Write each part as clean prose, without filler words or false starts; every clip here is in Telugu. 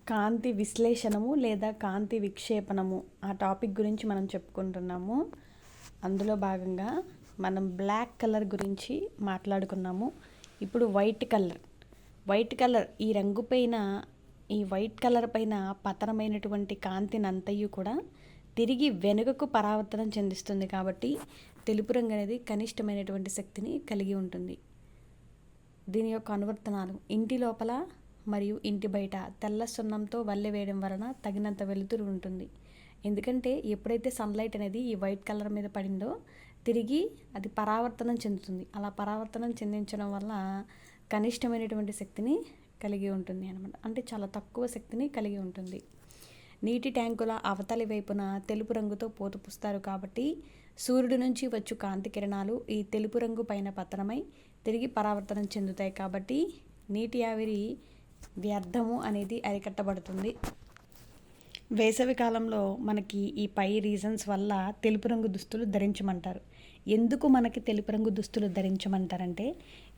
కాంతి విశ్లేషణము లేదా కాంతి విక్షేపణము ఆ టాపిక్ గురించి మనం చెప్పుకుంటున్నాము. అందులో భాగంగా మనం బ్లాక్ కలర్ గురించి మాట్లాడుకున్నాము. ఇప్పుడు వైట్ కలర్ ఈ రంగు పైన, ఈ వైట్ కలర్ పైన పతనమైనటువంటి కాంతిని అంతయు కూడా తిరిగి వెనుకకు పరావర్తనం చెందిస్తుంది. కాబట్టి తెలుపు రంగు అనేది కనిష్టమైనటువంటి శక్తిని కలిగి ఉంటుంది. దీని యొక్క అనువర్తనాలు: ఇంటి లోపల మరియు ఇంటి బయట తెల్ల సున్నంతో వల్లె వేయడం వలన తగినంత వెలుతురు ఉంటుంది. ఎందుకంటే ఎప్పుడైతే సన్లైట్ అనేది ఈ వైట్ కలర్ మీద పడిందో తిరిగి అది పరావర్తనం చెందుతుంది. అలా పరావర్తనం చెందించడం వల్ల కనిష్టమైనటువంటి శక్తిని కలిగి ఉంటుంది అన్నమాట. అంటే చాలా తక్కువ శక్తిని కలిగి ఉంటుంది. నీటి ట్యాంకుల అవతలి వైపున తెలుపు రంగుతో పోత పూస్తారు. కాబట్టి సూర్యుడి నుంచి వచ్చు కాంతి కిరణాలు ఈ తెలుపు రంగు పైన పతనమై తిరిగి పరావర్తనం చెందుతాయి. కాబట్టి నీటి ఆవిరి వ్యర్థము అనేది అరికట్టబడుతుంది. వేసవి కాలంలో మనకి ఈ పై రీజన్స్ వల్ల తెలుపు రంగు దుస్తులు ధరించమంటారు. ఎందుకు మనకి తెలుపు రంగు దుస్తులు ధరించమంటారంటే,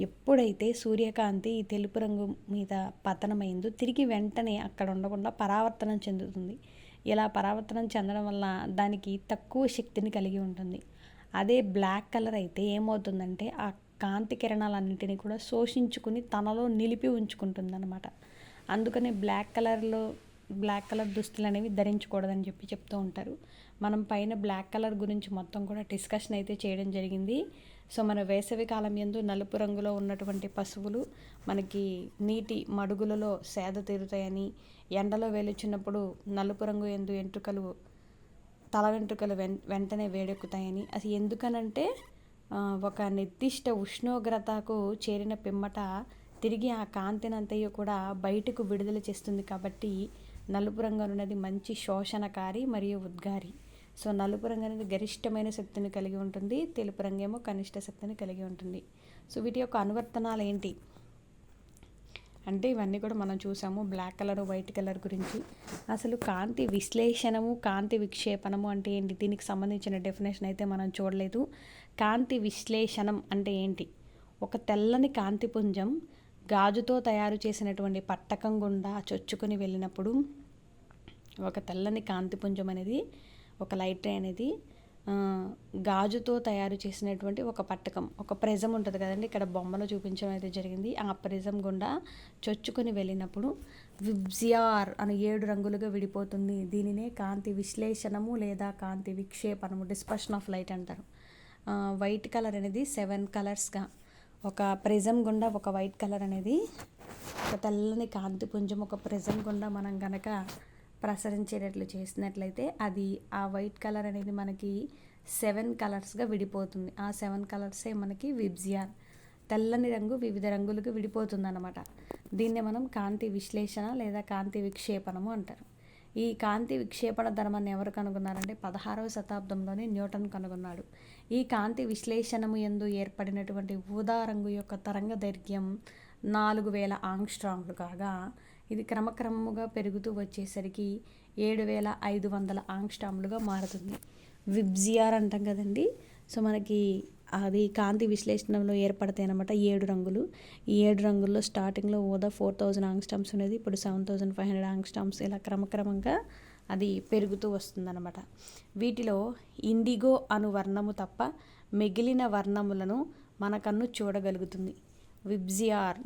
ఎప్పుడైతే సూర్యకాంతి ఈ తెలుపు రంగు మీద పతనమైందో తిరిగి వెంటనే అక్కడ ఉండకుండా పరావర్తనం చెందుతుంది. ఇలా పరావర్తనం చెందడం వల్ల దానికి తక్కువ శక్తిని కలిగి ఉంటుంది. అదే బ్లాక్ కలర్ అయితే ఏమవుతుందంటే ఆ కాంతి కిరణాలన్నింటినీ కూడా శోషించుకుని తనలో నిలిపి ఉంచుకుంటుంది అన్నమాట. అందుకని బ్లాక్ కలర్ దుస్తులు అనేవి ధరించకూడదని చెప్పి చెప్తూ ఉంటారు. మనం పైన బ్లాక్ కలర్ గురించి మొత్తం కూడా డిస్కషన్ అయితే చేయడం జరిగింది. సో మన వేసవి కాలం యందు నలుపు రంగులో ఉన్నటువంటి పశువులు మనకి నీటి మడుగులలో సేద తీరుతాయని, ఎండలో వెలుచున్నప్పుడు నలుపు రంగు యందు తల వెంట్రుకలు వెంటనే వేడెక్కుతాయని, అది ఎందుకనంటే ఒక నిర్దిష్ట ఉష్ణోగ్రతకు చేరిన పిమ్మట తిరిగి ఆ కాంతినంతయు కూడా బయటకు విడుదల చేస్తుంది. కాబట్టి నలుపు రంగు అనేది మంచి శోషణకారి మరియు ఉద్గారి. సో నలుపు రంగు అనేది గరిష్టమైన శక్తిని కలిగి ఉంటుంది, తెలుపు రంగు ఏమో కనిష్ట శక్తిని కలిగి ఉంటుంది. సో వీటి యొక్క అనువర్తనాలు ఏంటి అంటే ఇవన్నీ కూడా మనం చూసాము. బ్లాక్ కలర్, వైట్ కలర్ గురించి. అసలు కాంతి విశ్లేషణము, కాంతి విక్షేపణము అంటే ఏంటి, దీనికి సంబంధించిన డెఫినేషన్ అయితే మనం చూడలేదు. కాంతి విశ్లేషణం అంటే ఏంటి? ఒక తెల్లని కాంతిపుంజం గాజుతో తయారు చేసినటువంటి పట్టకం గుండా చొచ్చుకొని వెళ్ళినప్పుడు ఒక తెల్లని కాంతిపుంజం అనేది, ఒక లైట్ రే అనేది గాజుతో తయారు చేసినటువంటి ఒక పట్టకం, ఒక ప్రిజం ఉంటుంది కదండి, ఇక్కడ బొమ్మలో చూపించడం అయితే జరిగింది. ఆ ప్రిజం గుండా చొచ్చుకొని వెళ్ళినప్పుడు విబ్జియార్ అని 7 రంగులుగా విడిపోతుంది. దీనినే కాంతి విశ్లేషణము లేదా కాంతి విక్షేపణము, డిస్పర్షన్ ఆఫ్ లైట్ అంటారు. వైట్ కలర్ అనేది 7 కలర్స్గా, ఒక ప్రిజం గుండా ఒక వైట్ కలర్ అనేది, ఒక తెల్లని కాంతిపుంజం ఒక ప్రిజం గుండా మనం గనక ప్రసరించేటట్లు చేసినట్లయితే అది ఆ వైట్ కలర్ అనేది మనకి 7 కలర్స్గా విడిపోతుంది. ఆ 7 కలర్సే మనకి విబ్జియార్. తెల్లని రంగు వివిధ రంగులకు విడిపోతుంది అన్నమాట. దీన్నే మనం కాంతి విశ్లేషణ లేదా కాంతి విక్షేపణము అంటారు. ఈ కాంతి విక్షేపణ ధర్మాన్ని ఎవరు కనుగొన్నారంటే 16వ శతాబ్దంలోనే న్యూటన్ కనుగొన్నాడు. ఈ కాంతి విశ్లేషణము యందు ఏర్పడినటువంటి ఊదా రంగు యొక్క తరంగ దైర్ఘ్యం 4000 ఆంగ్స్ట్రామ్లు కాగా, ఇది క్రమక్రమముగా పెరుగుతూ వచ్చేసరికి 7500 ఆంగ్స్ట్రామ్లుగా మారుతుంది. విబ్జియార్ అంటాం కదండి. సో మనకి అది కాంతి విశ్లేషణలో ఏర్పడతాయి అన్నమాట 7 రంగులు. ఈ 7 రంగుల్లో స్టార్టింగ్లో ఊదా 4000 ఆంగ్స్ట్రామ్స్ అనేది ఇప్పుడు 7500 ఆంగ్స్ట్రామ్స్, ఇలా క్రమక్రమంగా అది పెరుగుతూ వస్తుందన్నమాట. వీటిలో ఇండిగో అను వర్ణము తప్ప మిగిలిన వర్ణములను మన కన్ను చూడగలుగుతుంది. విబ్జియార్,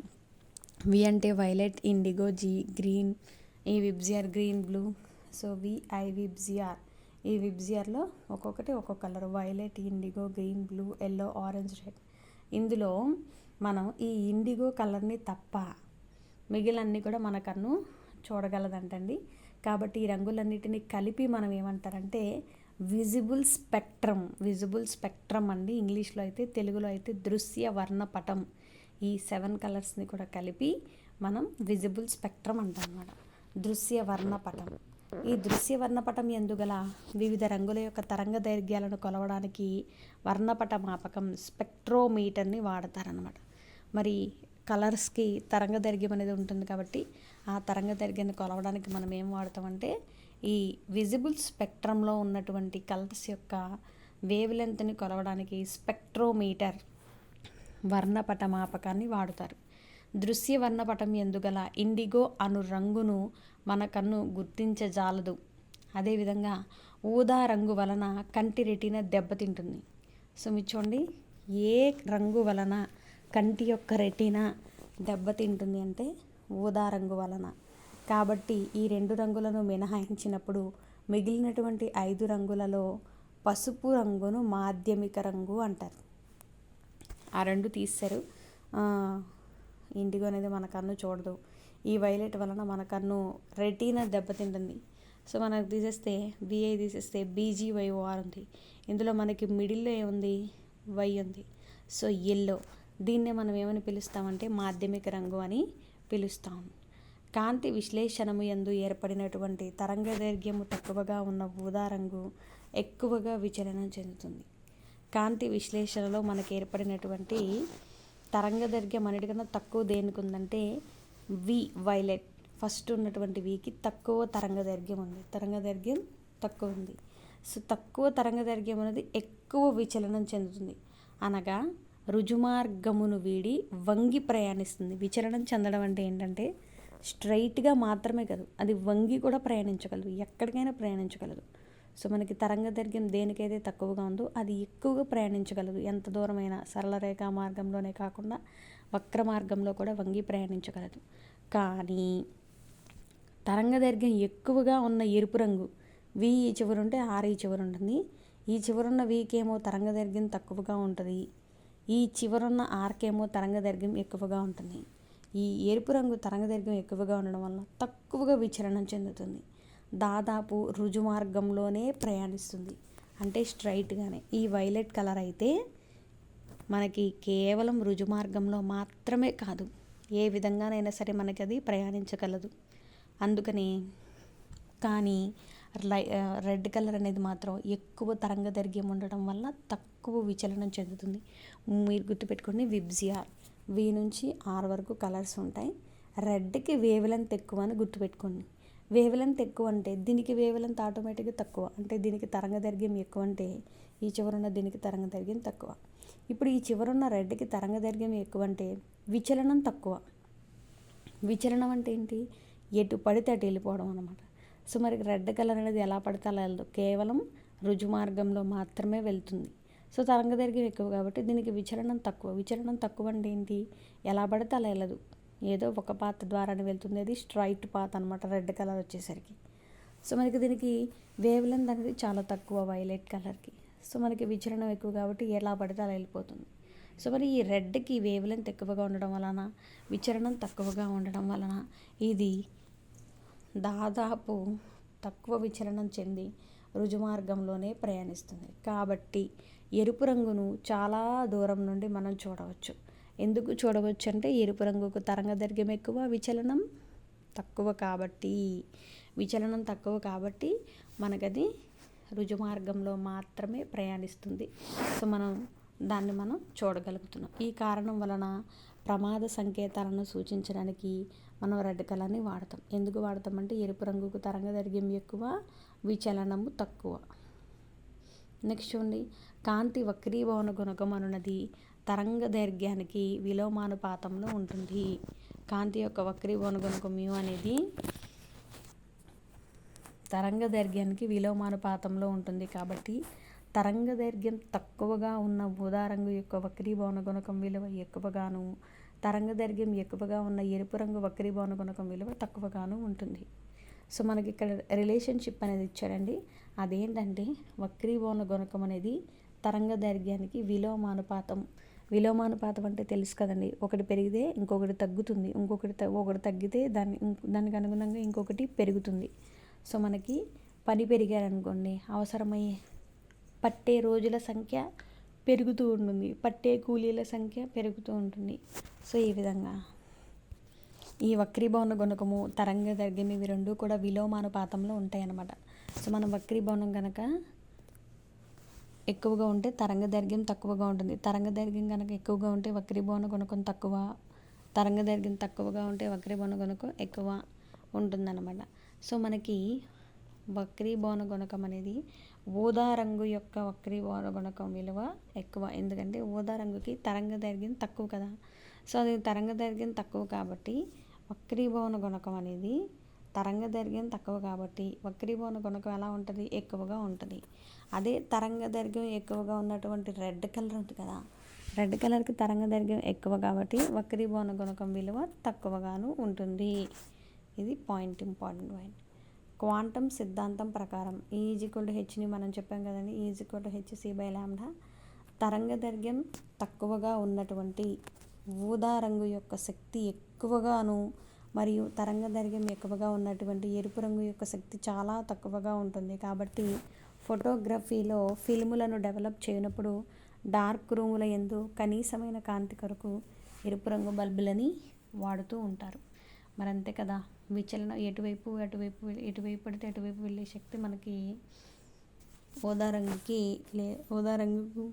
వి అంటే వైలెట్, ఇండిగో, జీ గ్రీన్, ఈ VIBGYOR green, blue. So VI VIBGYOR. ఈ విబ్జియార్లో ఒక్కొక్కటి ఒక్కొక్క colour: violet, indigo, green, blue, yellow, orange, red. ఇందులో మనం ఈ ఇండిగో కలర్ని తప్ప మిగిలినన్నీ కూడా మన కన్ను చూడగలదంటండి. కాబట్టి ఈ రంగులన్నిటిని కలిపి మనం ఏమంటారంటే విజిబుల్ స్పెక్ట్రమ్ అండి ఇంగ్లీష్లో అయితే. తెలుగులో అయితే దృశ్య వర్ణపటం. ఈ 7 కలర్స్ని కూడా కలిపి మనం విజిబుల్ స్పెక్ట్రమ్ అంటాం అన్నమాట, దృశ్య వర్ణపటం. ఈ దృశ్య వర్ణపటం యందు గల వివిధ రంగుల యొక్క తరంగ దైర్ఘ్యాలను కొలవడానికి వర్ణపట మాపకం స్పెక్ట్రోమీటర్ని వాడతారనమాట. మరి కలర్స్కి తరంగ దైర్ఘ్యం అనేది ఉంటుంది కాబట్టి ఆ తరంగ దైర్ఘ్యాన్ని కొలవడానికి మనం ఏం వాడతామంటే ఈ విజిబుల్ స్పెక్ట్రంలో ఉన్నటువంటి కలర్స్ యొక్క వేవ్ లెంత్ని కొలవడానికి స్పెక్ట్రోమీటర్ వర్ణపట మాపకాన్ని వాడుతారు. దృశ్య వర్ణపటం ఎందుగల ఇండిగో అను రంగును మన కన్ను గుర్తించజాలదు. అదేవిధంగా ఊదా రంగు వలన కంటి రెటీనా దెబ్బతింటుంది. సో మీరు చూడండి, ఏ రంగు వలన కంటి యొక్క రెటీనా దెబ్బతింటుంది అంటే ఊదా రంగు వలన. కాబట్టి ఈ 2 రంగులను మినహాయించినప్పుడు మిగిలినటువంటి 5 రంగులలో పసుపు రంగును మాధ్యమిక రంగు అంటారు. ఆ 2 తీస్తారు. ఇండిగో అనేది మన కన్ను చూడదు. ఈ వైలెట్ వలన మన కన్ను రెటీనా దెబ్బతింటుంది. సో మనకు తీసేస్తే బిఐ తీసేస్తే బీజీవైఓఆర్ ఉంది. ఇందులో మనకి మిడిల్లో ఏముంది, వై ఉంది. సో ఎల్లో, దీన్నే మనం ఏమని పిలుస్తామంటే మాధ్యమిక రంగు అని పిలుస్తాం. కాంతి విశ్లేషణము యందు ఏర్పడినటువంటి తరంగదైర్ఘ్యము తక్కువగా ఉన్న ఊదా రంగు ఎక్కువగా విచలనం చెందుతుంది. కాంతి విశ్లేషణలో మనకు ఏర్పడినటువంటి తరంగదైర్ఘ్యం అన్నిటికన్నా తక్కువ దేనికి ఉందంటే వి, వైలెట్. ఫస్ట్ ఉన్నటువంటి వికి తక్కువ తరంగదైర్ఘ్యం ఉంది, తరంగదైర్ఘ్యం తక్కువ ఉంది. సో తక్కువ తరంగదైర్ఘ్యం అనేది ఎక్కువ విచలనం చెందుతుంది, అనగా రుజుమార్గమును వీడి వంగి ప్రయాణిస్తుంది. విచలనం చెందడం అంటే ఏంటంటే స్ట్రైట్గా మాత్రమే కాదు, అది వంగి కూడా ప్రయాణించగలదు, ఎక్కడికైనా ప్రయాణించగలదు. సో మనకి తరంగదైర్ఘ్యం దేనికైతే తక్కువగా ఉందో అది ఎక్కువగా ప్రయాణించగలదు. ఎంత దూరమైనా సరళ రేఖా మార్గంలోనే కాకుండా వక్ర మార్గంలో కూడా వంగి ప్రయాణించగలదు. కానీ తరంగదైర్ఘ్యం ఎక్కువగా ఉన్న ఎరుపు రంగు వి ఈ చివరి ఉంటే ఆర్ ఈ చివరి ఉంటుంది. ఈ చివరున్న వీకేమో తరంగదైర్ఘ్యం తక్కువగా ఉంటుంది, ఈ చివరున్న ఆర్కేమో తరంగదైర్ఘ్యం ఎక్కువగా ఉంటుంది. ఈ ఎరుపు రంగు తరంగదైర్ఘ్యం ఎక్కువగా ఉండడం వల్ల తక్కువగా విచలనం చెందుతుంది, దాదాపు రుజుమార్గంలోనే ప్రయాణిస్తుంది, అంటే స్ట్రైట్గానే. ఈ వైలెట్ కలర్ అయితే మనకి కేవలం రుజుమార్గంలో మాత్రమే కాదు, ఏ విధంగానైనా సరే మనకి అది ప్రయాణించగలదు. అందుకని కానీ రెడ్ కలర్ అనేది మాత్రం ఎక్కువ తరంగదైర్ఘ్యం ఉండడం వల్ల తక్కువ విచలనం చెందుతుంది. మీరు గుర్తుపెట్టుకోండి, విబ్జిఆర్ వి నుంచి ఆర్ వరకు కలర్స్ ఉంటాయి. రెడ్కి వేవ్ లెంత్ ఎక్కువ అని గుర్తుపెట్టుకోండి. వేవ్ లెంత్ ఎక్కువ అంటే దీనికి వేవ్ లెంత్ ఆటోమేటిక్గా తక్కువ, అంటే దీనికి తరంగదైర్ఘ్యం ఎక్కువ అంటే ఈ చివరున్న దీనికి తరంగదైర్ఘ్యం తక్కువ. ఇప్పుడు ఈ చివరున్న రెడ్కి తరంగదైర్ఘ్యం ఎక్కువ అంటే విచలనం తక్కువ. విచలనం అంటే ఏంటి, ఎటు పడితే అటు వెళ్ళిపోవడం అనమాట. సో మరి రెడ్ కలర్ అనేది ఎలా పడితే అలా వెళ్ళదు, కేవలం రుజుమార్గంలో మాత్రమే వెళ్తుంది. సో తరంగదైర్ఘ్యం ఎక్కువ కాబట్టి దీనికి విచలనం తక్కువ. విచలనం తక్కువ అంటే ఏంటి, ఎలా పడితే అలా వెళ్ళదు, ఏదో ఒక పాత్ ద్వారానే వెళ్తుంది, అది స్ట్రైట్ పాత్ అనమాట రెడ్ కలర్ వచ్చేసరికి. సో మనకి దీనికి వేవ్ లెంత్ అనేది చాలా తక్కువ వైలెట్ కలర్కి. సో మనకి విచలనం ఎక్కువ కాబట్టి ఎలా పడితే అలా వెళ్ళిపోతుంది. సో మరి ఈ రెడ్కి వేవ్ లెంత్ ఎక్కువగా ఉండడం వలన, విచలనం తక్కువగా ఉండడం వలన ఇది దాదాపు తక్కువ విచలనం చెంది రుజుమార్గంలోనే ప్రయాణిస్తుంది. కాబట్టి ఎరుపు రంగును చాలా దూరం నుండి మనం చూడవచ్చు. ఎందుకు చూడవచ్చు అంటే ఎరుపు రంగుకు తరంగదైర్ఘ్యం ఎక్కువ, విచలనం తక్కువ కాబట్టి. విచలనం తక్కువ కాబట్టి మనకది రుజుమార్గంలో మాత్రమే ప్రయాణిస్తుంది. సో దాన్ని మనం చూడగలుగుతున్నాం. ఈ కారణం వలన ప్రమాద సంకేతాలను సూచించడానికి మనం రెడ్ కలర్ని వాడతాం. ఎందుకు వాడతామంటే ఎరుపు రంగుకు తరంగదైర్ఘ్యం ఎక్కువ, విచలనము తక్కువ. నెక్స్ట్ చూడండి, కాంతి వక్రీభవన గుణకం అనున్నది తరంగదైర్ఘ్యానికి విలోమానుపాతంలో ఉంటుంది. కాంతి యొక్క వక్రీభవన గుణకం మ్యూ అనేది తరంగదైర్ఘ్యానికి విలోమానుపాతంలో ఉంటుంది. కాబట్టి తరంగదైర్ఘ్యం తక్కువగా ఉన్న ఊదా రంగు యొక్క వక్రీభవన గుణకం విలువ ఎక్కువగాను, తరంగదైర్ఘ్యం ఎక్కువగా ఉన్న ఎరుపు రంగు వక్రీభవన గుణకం విలువ తక్కువగాను ఉంటుంది. సో మనకి ఇక్కడ రిలేషన్షిప్ అనేది ఇచ్చాడండి. అదేంటంటే వక్రీభవన గుణకం అనేది తరంగదైర్ఘ్యానికి విలోమానుపాతం. విలోమానుపాతం అంటే తెలుసు కదండి, ఒకటి పెరిగితే ఇంకొకటి తగ్గుతుంది, ఒకటి తగ్గితే దానికి అనుగుణంగా ఇంకొకటి పెరుగుతుంది. సో మనకి పని పెరిగారనుకోండి, అవసరమయ్యే పట్టే రోజుల సంఖ్య పెరుగుతూ ఉంటుంది, పట్టే కూలీల సంఖ్య పెరుగుతూ ఉంటుంది. సో ఈ విధంగా ఈ వక్రీభవన గుణకము, తరంగదైర్ఘ్యం ఇవి రెండు కూడా విలోమానుపాతంలో ఉంటాయి అన్నమాట. సో మనం వక్రీభవనం కనుక ఎక్కువగా ఉంటే తరంగదైర్ఘ్యం తక్కువగా ఉంటుంది, తరంగదైర్ఘ్యం కనుక ఎక్కువగా ఉంటే వక్రీభవన గుణకం తక్కువ, తరంగదైర్ఘ్యం తక్కువగా ఉంటే వక్రీభవన గుణకం ఎక్కువ ఉంటుందన్నమాట. సో మనకి వక్రీభవన గుణకం అనేది ఊదా రంగు యొక్క వక్రీభవన గుణకం విలువ ఎక్కువ, ఎందుకంటే ఊదా రంగుకి తరంగదైర్ఘ్యం తక్కువ కదా. సో అది తరంగదైర్ఘ్యం తక్కువ కాబట్టి వక్రీభవన గుణకం అనేది తరంగదైర్ఘ్యం తక్కువ కాబట్టి వక్రీభవన గుణకం ఎలా ఉంటుంది, ఎక్కువగా ఉంటుంది. అదే తరంగదైర్ఘ్యం ఎక్కువగా ఉన్నటువంటి రెడ్ కలర్ ఉంది కదా, రెడ్ కలర్కి తరంగదైర్ఘ్యం ఎక్కువ కాబట్టి వక్రీభవన గుణకం విలువ తక్కువగాను ఉంటుంది. ఇది ఇంపార్టెంట్ పాయింట్. క్వాంటం సిద్ధాంతం ప్రకారం E=Hని మనం చెప్పాం కదండి. E=hc/λ. తరంగదైర్ఘ్యం తక్కువగా ఉన్నటువంటి ఊదా రంగు యొక్క శక్తి ఎక్కువగాను మరియు తరంగదైర్ఘ్యం ఎక్కువగా ఉన్నటువంటి ఎరుపు రంగు యొక్క శక్తి చాలా తక్కువగా ఉంటుంది. కాబట్టి ఫోటోగ్రఫీలో ఫిల్ములను డెవలప్ చేయనప్పుడు డార్క్ రూముల యందు కనీసమైన కాంతి కొరకు ఎరుపు రంగు బల్బులని వాడుతూ ఉంటారు. మరి అంతే కదా, విచలనం ఎటువైపు పడితే అటువైపు వెళ్ళే శక్తి మనకి ఊదా రంగుకు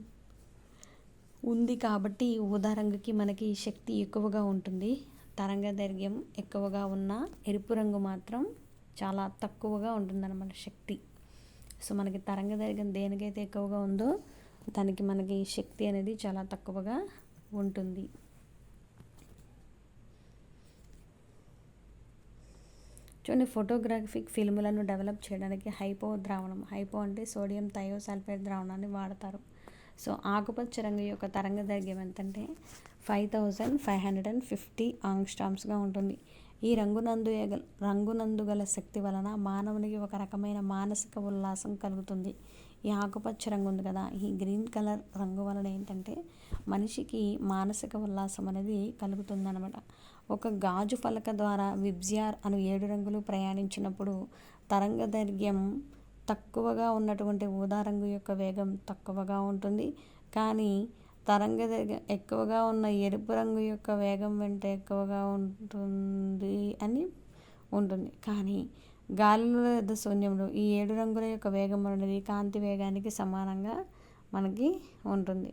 ఉంది కాబట్టి ఊదా రంగుకి మనకి శక్తి ఎక్కువగా ఉంటుంది. తరంగదైర్ఘ్యం ఎక్కువగా ఉన్న ఎరుపు రంగు మాత్రం చాలా తక్కువగా ఉంటుందన్నమాట శక్తి. సో మనకి తరంగదైర్ఘ్యం దేనికైతే ఎక్కువగా ఉందో దానికి మనకి శక్తి అనేది చాలా తక్కువగా ఉంటుంది. చూడండి, ఫోటోగ్రాఫిక్ ఫిల్ములను డెవలప్ చేయడానికి హైపో అంటే సోడియం థయోసల్ఫేట్ ద్రావణాన్ని వాడతారు. సో ఆకుపచ్చ రంగు యొక్క తరంగదైర్ఘ్యం ఎంతంటే 5550 ఆంగ్స్ట్రామ్స్గా ఉంటుంది. ఈ రంగునందు గల శక్తి వలన మానవునికి ఒక రకమైన మానసిక ఉల్లాసం కలుగుతుంది. ఈ ఆకుపచ్చ రంగు ఉంది కదా, ఈ గ్రీన్ కలర్ రంగు వలన ఏంటంటే మనిషికి మానసిక ఉల్లాసం అనేది కలుగుతుందన్నమాట. ఒక గాజు ఫలక ద్వారా విబ్జియార్ అను 7 రంగులు ప్రయాణించినప్పుడు తరంగదైర్ఘ్యం తక్కువగా ఉన్నటువంటి ఊదా రంగు యొక్క వేగం తక్కువగా ఉంటుంది. కానీ తరంగదైర్ఘ్యం ఎక్కువగా ఉన్న ఎరుపు రంగు యొక్క వేగం వెంట ఎక్కువగా ఉంటుంది. కానీ గాలిలో లేదా శూన్యంలో ఈ 7 రంగుల యొక్క వేగం అనేది కాంతి వేగానికి సమానంగా మనకి ఉంటుంది.